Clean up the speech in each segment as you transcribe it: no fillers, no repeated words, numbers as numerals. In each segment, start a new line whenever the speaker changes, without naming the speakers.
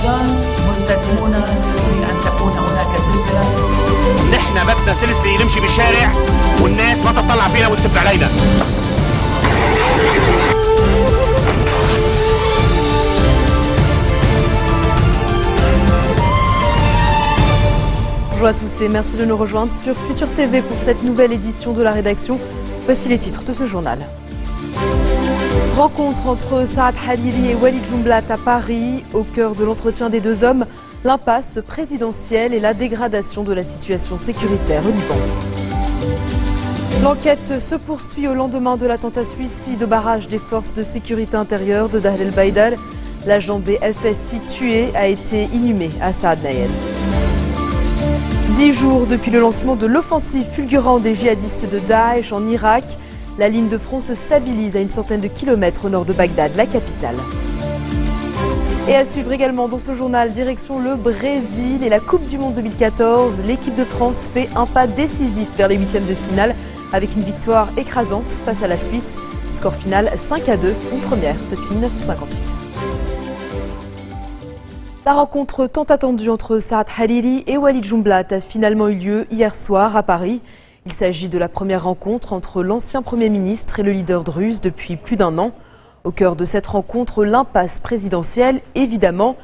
الأفغان ملتزمون بأن تكون هناك زلزلة.
نحن بدنا سلسلة نمشي بالشارع والناس ما تطلع فينا وتسب علينا.
Bonjour à tous et merci de nous rejoindre sur Futur TV pour cette nouvelle édition de la rédaction. Voici les titres de ce journal. Rencontre entre Saad Hariri et Walid Jumblat à Paris. Au cœur de l'entretien des deux hommes, l'impasse présidentielle et la dégradation de la situation sécuritaire au Liban. L'enquête se poursuit au lendemain de l'attentat suicide au barrage des forces de sécurité intérieure de Dahr el-Baïdar. L'agent des FSI tué a été inhumé à Saad Naël. 10 jours depuis le lancement de l'offensive fulgurante des djihadistes de Daesh en Irak, la ligne de front se stabilise à une centaine de kilomètres au nord de Bagdad, la capitale. Et à suivre également dans ce journal, direction le Brésil et la Coupe du Monde 2014. L'équipe de France fait un pas décisif vers les huitièmes de finale avec une victoire écrasante face à la Suisse. Score final 5-2, une première depuis 1958. La rencontre tant attendue entre Saad Hariri et Walid Jumblat a finalement eu lieu hier soir à Paris. Il s'agit de la première rencontre entre l'ancien Premier ministre et le leader druze depuis plus d'un an. Au cœur de cette rencontre, l'impasse présidentielle, évidemment,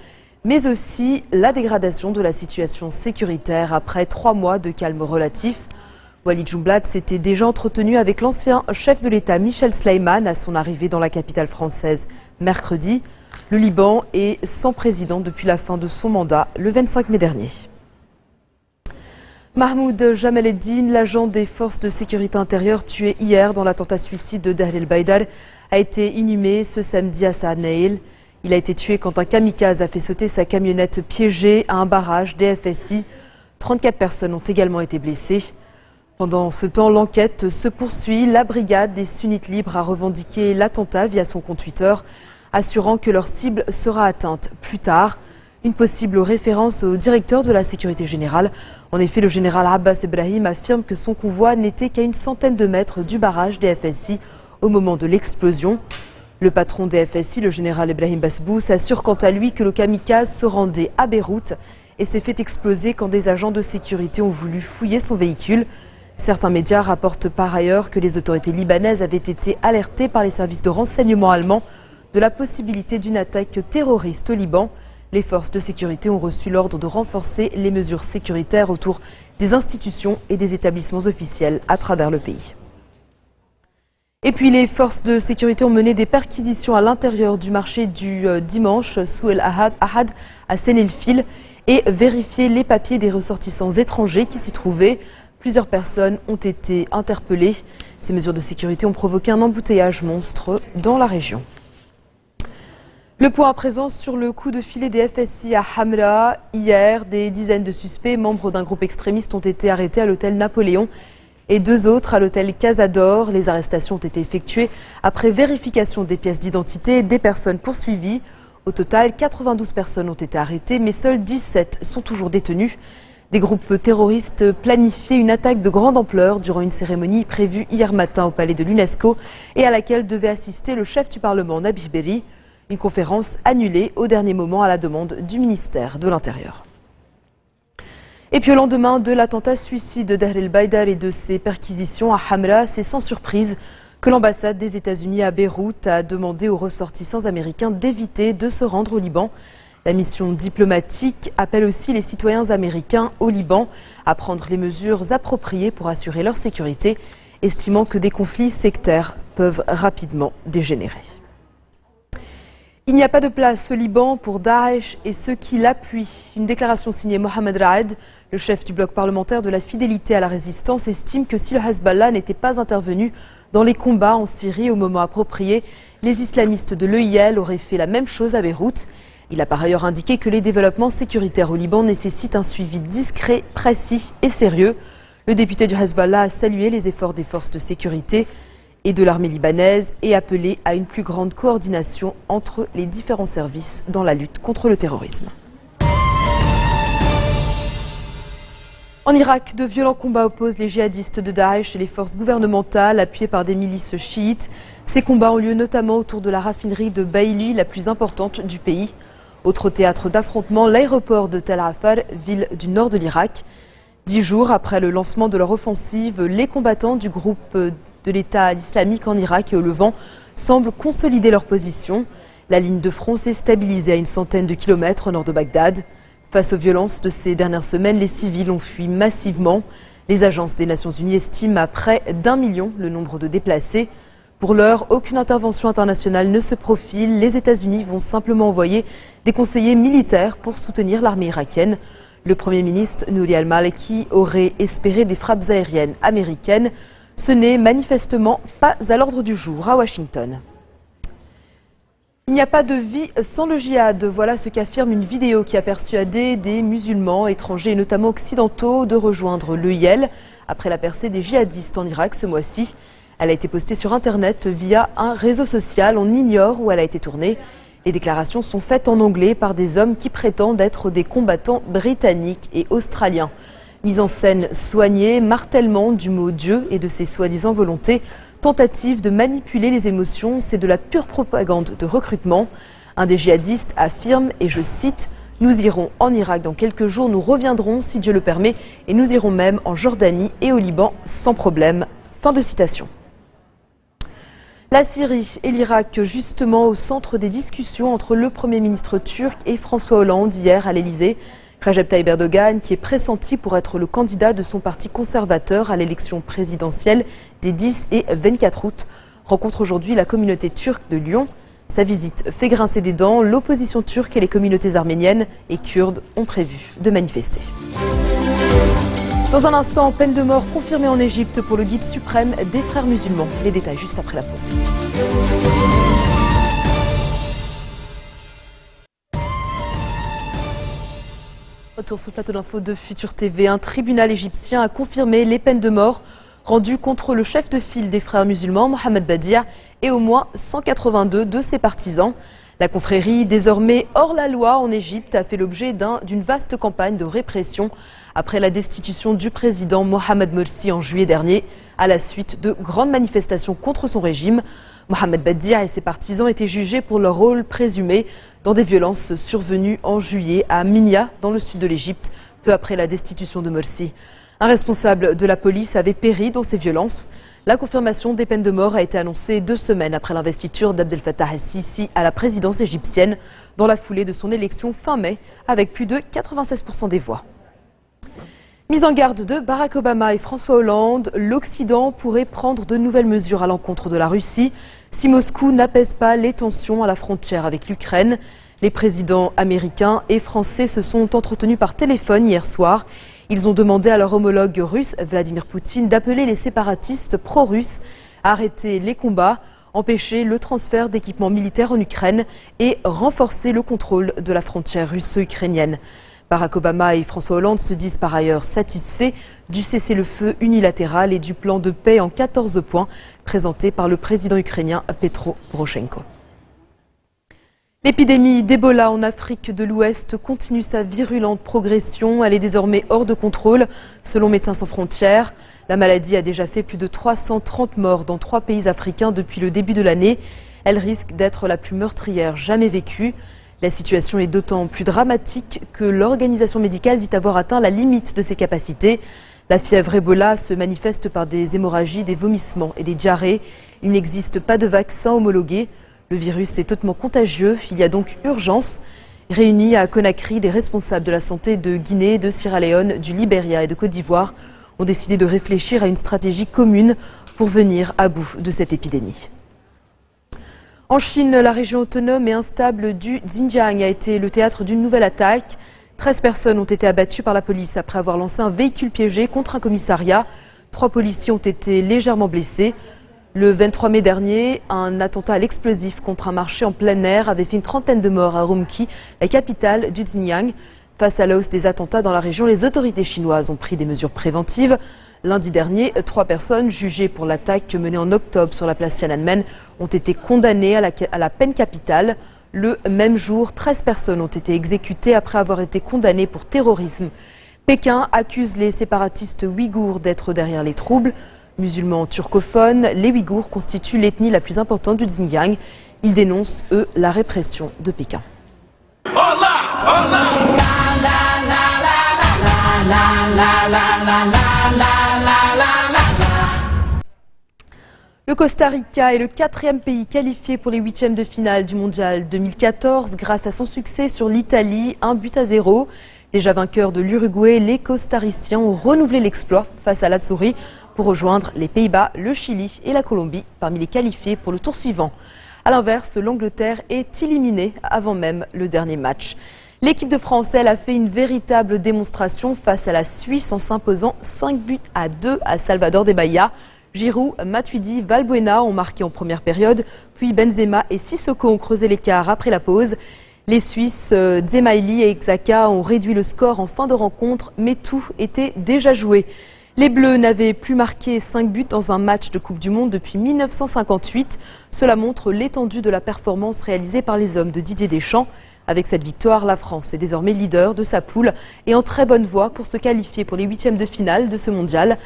mais aussi la dégradation de la situation sécuritaire après 3 mois de calme relatif. Walid Jumblat s'était déjà entretenu avec l'ancien chef de l'État Michel Sleiman à son arrivée dans la capitale française mercredi. Le Liban est sans président depuis la fin de son mandat le 25 mai dernier. Mahmoud Jamal el-Din, l'agent des forces de sécurité intérieure tué hier dans l'attentat suicide de Dahr el-Baïdar, a été inhumé ce samedi à Saad Naël. Il a été tué quand un kamikaze a fait sauter sa camionnette piégée à un barrage des FSI. 34 personnes ont également été blessées. Pendant ce temps, l'enquête se poursuit. La brigade des sunnites libres a revendiqué l'attentat via son compte Twitter, assurant que leur cible sera atteinte plus tard. Une possible référence au directeur de la sécurité générale. En effet, le général Abbas Ibrahim affirme que son convoi n'était qu'à une centaine de mètres du barrage des FSI au moment de l'explosion. Le patron des FSI, le général Ibrahim Basbous, assure quant à lui que le kamikaze se rendait à Beyrouth et s'est fait exploser quand des agents de sécurité ont voulu fouiller son véhicule. Certains médias rapportent par ailleurs que les autorités libanaises avaient été alertées par les services de renseignement allemands de la possibilité d'une attaque terroriste au Liban. Les forces de sécurité ont reçu l'ordre de renforcer les mesures sécuritaires autour des institutions et des établissements officiels à travers le pays. Et puis les forces de sécurité ont mené des perquisitions à l'intérieur du marché du dimanche Sou El Ahad à Sénéfil et vérifié les papiers des ressortissants étrangers qui s'y trouvaient. Plusieurs personnes ont été interpellées. Ces mesures de sécurité ont provoqué un embouteillage monstre dans la région. Le point à présent sur le coup de filet des FSI à Hamra. Hier, des dizaines de suspects, membres d'un groupe extrémiste, ont été arrêtés à l'hôtel Napoléon et 2 autres à l'hôtel Casador. Les arrestations ont été effectuées après vérification des pièces d'identité des personnes poursuivies. Au total, 92 personnes ont été arrêtées, mais seules 17 sont toujours détenues. Des groupes terroristes planifiaient une attaque de grande ampleur durant une cérémonie prévue hier matin au palais de l'UNESCO et à laquelle devait assister le chef du Parlement, Nabih Berri. Une conférence annulée au dernier moment à la demande du ministère de l'Intérieur. Et puis au lendemain de l'attentat suicide de Dahr el-Baïdar et de ses perquisitions à Hamra, c'est sans surprise que l'ambassade des États-Unis à Beyrouth a demandé aux ressortissants américains d'éviter de se rendre au Liban. La mission diplomatique appelle aussi les citoyens américains au Liban à prendre les mesures appropriées pour assurer leur sécurité, estimant que des conflits sectaires peuvent rapidement dégénérer. Il n'y a pas de place au Liban pour Daesh et ceux qui l'appuient. Une déclaration signée Mohamed Raed, le chef du bloc parlementaire de la fidélité à la résistance, estime que si le Hezbollah n'était pas intervenu dans les combats en Syrie au moment approprié, les islamistes de l'EIL auraient fait la même chose à Beyrouth. Il a par ailleurs indiqué que les développements sécuritaires au Liban nécessitent un suivi discret, précis et sérieux. Le député du Hezbollah a salué les efforts des forces de sécurité et de l'armée libanaise et appelé à une plus grande coordination entre les différents services dans la lutte contre le terrorisme. En Irak, de violents combats opposent les djihadistes de Daesh et les forces gouvernementales appuyées par des milices chiites. Ces combats ont lieu notamment autour de la raffinerie de Baili, la plus importante du pays. Autre théâtre d'affrontement, l'aéroport de Tel Afar, ville du nord de l'Irak. 10 jours après le lancement de leur offensive, les combattants du groupe de l'État islamique en Irak et au Levant semblent consolider leur position. La ligne de front s'est stabilisée à une centaine de kilomètres au nord de Bagdad. Face aux violences de ces dernières semaines, les civils ont fui massivement. Les agences des Nations Unies estiment à près d'1 million le nombre de déplacés. Pour l'heure, aucune intervention internationale ne se profile. Les États-Unis vont simplement envoyer des conseillers militaires pour soutenir l'armée irakienne. Le Premier ministre Nouri al-Maliki aurait espéré des frappes aériennes américaines. Ce n'est manifestement pas à l'ordre du jour à Washington. Il n'y a pas de vie sans le djihad. Voilà ce qu'affirme une vidéo qui a persuadé des musulmans étrangers et notamment occidentaux de rejoindre l'EIL après la percée des djihadistes en Irak ce mois-ci. Elle a été postée sur Internet via un réseau social. On ignore où elle a été tournée. Les déclarations sont faites en anglais par des hommes qui prétendent être des combattants britanniques et australiens. Mise en scène soignée, martèlement du mot Dieu et de ses soi-disant volontés, tentative de manipuler les émotions, c'est de la pure propagande de recrutement. Un des djihadistes affirme, et je cite, « Nous irons en Irak dans quelques jours, nous reviendrons si Dieu le permet, et nous irons même en Jordanie et au Liban sans problème. » Fin de citation. La Syrie et l'Irak, justement au centre des discussions entre le Premier ministre turc et François Hollande hier à l'Elysée. Recep Tayyip Erdogan, qui est pressenti pour être le candidat de son parti conservateur à l'élection présidentielle des 10 et 24 août, rencontre aujourd'hui la communauté turque de Lyon. Sa visite fait grincer des dents. L'opposition turque et les communautés arméniennes et kurdes ont prévu de manifester. Dans un instant, peine de mort confirmée en Égypte pour le guide suprême des frères musulmans. Les détails juste après la pause. Retour sur le plateau d'info de Futur TV. Un tribunal égyptien a confirmé les peines de mort rendues contre le chef de file des frères musulmans, Mohamed Badia, et au moins 182 de ses partisans. La confrérie, désormais hors la loi en Égypte, a fait l'objet d'une vaste campagne de répression après la destitution du président Mohamed Morsi en juillet dernier, à la suite de grandes manifestations contre son régime. Mohamed Badia et ses partisans étaient jugés pour leur rôle présumé dans des violences survenues en juillet à Minya, dans le sud de l'Égypte, peu après la destitution de Morsi. Un responsable de la police avait péri dans ces violences. La confirmation des peines de mort a été annoncée 2 semaines après l'investiture d'Abdel Fattah el-Sisi à la présidence égyptienne, dans la foulée de son élection fin mai, avec plus de 96% des voix. Mise en garde de Barack Obama et François Hollande, l'Occident pourrait prendre de nouvelles mesures à l'encontre de la Russie si Moscou n'apaise pas les tensions à la frontière avec l'Ukraine. Les présidents américains et français se sont entretenus par téléphone hier soir. Ils ont demandé à leur homologue russe, Vladimir Poutine, d'appeler les séparatistes pro-russes à arrêter les combats, empêcher le transfert d'équipements militaires en Ukraine et renforcer le contrôle de la frontière russo-ukrainienne. Barack Obama et François Hollande se disent par ailleurs satisfaits du cessez-le-feu unilatéral et du plan de paix en 14 points présenté par le président ukrainien Petro Poroshenko. L'épidémie d'Ebola en Afrique de l'Ouest continue sa virulente progression. Elle est désormais hors de contrôle, selon Médecins sans frontières. La maladie a déjà fait plus de 330 morts dans 3 pays africains depuis le début de l'année. Elle risque d'être la plus meurtrière jamais vécue. La situation est d'autant plus dramatique que l'organisation médicale dit avoir atteint la limite de ses capacités. La fièvre Ebola se manifeste par des hémorragies, des vomissements et des diarrhées. Il n'existe pas de vaccin homologué. Le virus est hautement contagieux. Il y a donc urgence. Réunis à Conakry, des responsables de la santé de Guinée, de Sierra Leone, du Libéria et de Côte d'Ivoire ont décidé de réfléchir à une stratégie commune pour venir à bout de cette épidémie. En Chine, la région autonome et instable du Xinjiang a été le théâtre d'une nouvelle attaque. 13 personnes ont été abattues par la police après avoir lancé un véhicule piégé contre un commissariat. 3 policiers ont été légèrement blessés. Le 23 mai dernier, un attentat à l'explosif contre un marché en plein air avait fait une trentaine de morts à Urumqi, la capitale du Xinjiang. Face à la hausse des attentats dans la région, les autorités chinoises ont pris des mesures préventives. Lundi dernier, 3 personnes jugées pour l'attaque menée en octobre sur la place Tiananmen ont été condamnées à la peine capitale. Le même jour, 13 personnes ont été exécutées après avoir été condamnées pour terrorisme. Pékin accuse les séparatistes ouïghours d'être derrière les troubles. Musulmans turcophones, les Ouïghours constituent l'ethnie la plus importante du Xinjiang. Ils dénoncent, eux, la répression de Pékin. Le Costa Rica est le 4e pays qualifié pour les 8e de finale du Mondial 2014 grâce à son succès sur l'Italie, 1-0. Déjà vainqueurs de l'Uruguay, les Costariciens ont renouvelé l'exploit face à l'Azzurri pour rejoindre les Pays-Bas, le Chili et la Colombie parmi les qualifiés pour le tour suivant. A l'inverse, l'Angleterre est éliminée avant même le dernier match. L'équipe de France, elle, a fait une véritable démonstration face à la Suisse en s'imposant 5-2 à Salvador de Bahia. Giroud, Matuidi, Valbuena ont marqué en première période, puis Benzema et Sissoko ont creusé l'écart après la pause. Les Suisses, Dzemaili et Xhaka ont réduit le score en fin de rencontre, mais tout était déjà joué. Les Bleus n'avaient plus marqué 5 buts dans un match de Coupe du Monde depuis 1958. Cela montre l'étendue de la performance réalisée par les hommes de Didier Deschamps. Avec cette victoire, la France est désormais leader de sa poule et en très bonne voie pour se qualifier pour les 8e de finale de ce mondial.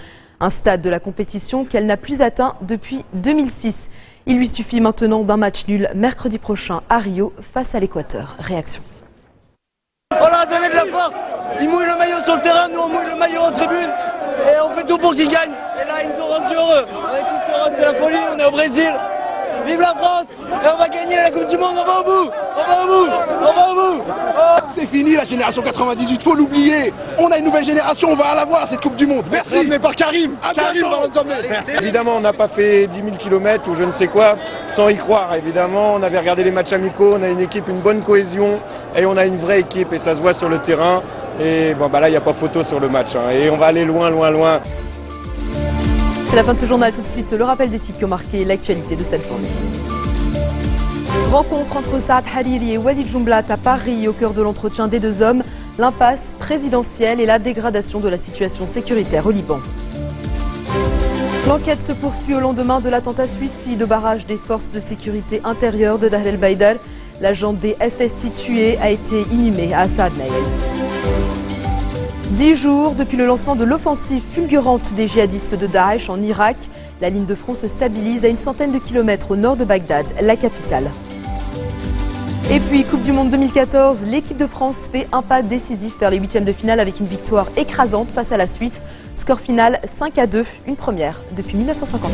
Un stade de la compétition qu'elle n'a plus atteint depuis 2006. Il lui suffit maintenant d'un match nul mercredi prochain à Rio face à l'Équateur. Réaction.
On leur a donné de la force. Ils mouillent le maillot sur le terrain, nous on mouille le maillot en tribune. Et on fait tout pour qu'ils gagnent. Et là ils nous ont rendus heureux. On est tous heureux, c'est la folie, on est au Brésil. Vive la France. Et on va gagner la Coupe du Monde, on va au bout. On va au bout. On va au bout.
C'est fini la génération 98, faut l'oublier. On a une nouvelle génération, on va la voir cette Coupe du Monde. Merci. Emmené par Karim. Karim va nous emmener.
Évidemment, on n'a pas fait 10 000 km ou je ne sais quoi sans y croire. Évidemment, on avait regardé les matchs amicaux, on a une équipe, une bonne cohésion et on a une vraie équipe et ça se voit sur le terrain. Et bon, bah là, il n'y a pas photo sur le match. Et on va aller loin, loin, loin.
C'est la fin de ce journal. Tout de suite, le rappel des titres qui ont marqué l'actualité de cette journée. Rencontre entre Saad Hariri et Walid Jumblat à Paris au cœur de l'entretien des deux hommes. L'impasse présidentielle et la dégradation de la situation sécuritaire au Liban. L'enquête se poursuit au lendemain de l'attentat suicide au barrage des forces de sécurité intérieure de Dahr el-Baïdar. L'agent des FSI tué a été inhumé à Saad Nail. 10 jours depuis le lancement de l'offensive fulgurante des djihadistes de Daesh en Irak, la ligne de front se stabilise à une centaine de kilomètres au nord de Bagdad, la capitale. Et puis, Coupe du Monde 2014, l'équipe de France fait un pas décisif vers les 8e de finale avec une victoire écrasante face à la Suisse. Score final 5-2, une première depuis 1958.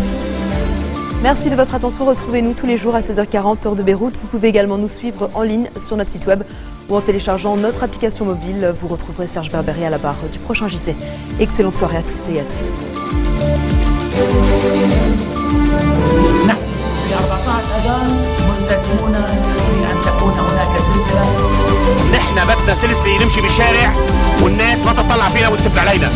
Merci de votre attention. Retrouvez-nous tous les jours à 16h40 heure de Beyrouth. Vous pouvez également nous suivre en ligne sur notre site web ou en téléchargeant notre application mobile. Vous retrouverez Serge Berberi à la barre du prochain JT. Excellente soirée à toutes et à tous.
في 14 أذان ملتزمون بأن تكون هناك سلسلة.
احنا بدنا سلسلة نمشي بالشارع والناس ما تطلع فينا وتسب علينا.